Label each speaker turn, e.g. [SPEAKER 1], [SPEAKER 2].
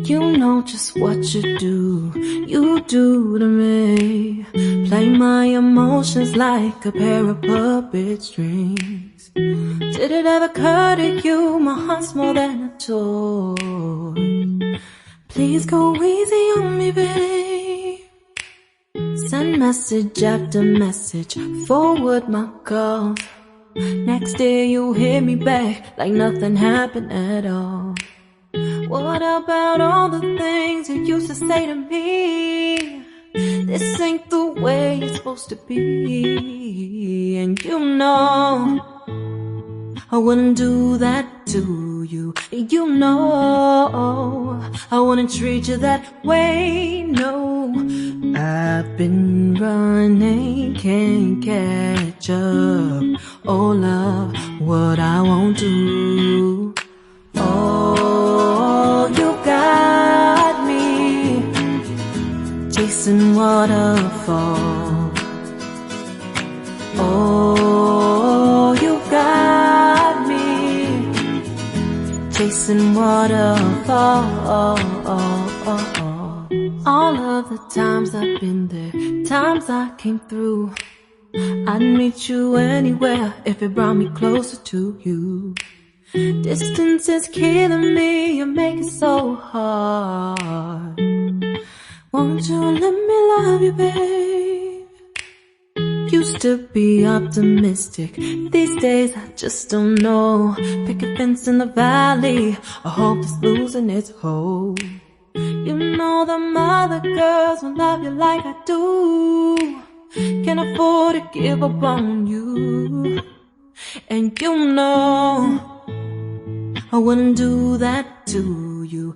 [SPEAKER 1] You know just what you do to me. Play my emotions like a pair of puppet strings. Did it ever occur to you my heart's more than a toy? Please go easy on me, babe. Send message after message, forward my calls. Next day you hit me back like nothing happened at all. What about all the things you used to say to me? This ain't the way it's supposed to be. And you know I wouldn't do that to you. You know I wouldn't treat you that way, no. I've been running, can't catch up. Oh love, what I won't do. Oh, you got me chasing waterfalls. Oh, you got me chasing waterfalls. All of the times I've been there, times I came through, I'd meet you anywhere if it brought me closer to you. Distance is killing me, you make it so hard. Won't you let me love you, babe? Used to be optimistic, these days I just don't know. Pick a fence in the valley, I hope it's losing its hold. You know them other girls won't love you like I do. Can't afford to give up on you. And you know I wouldn't do that to you.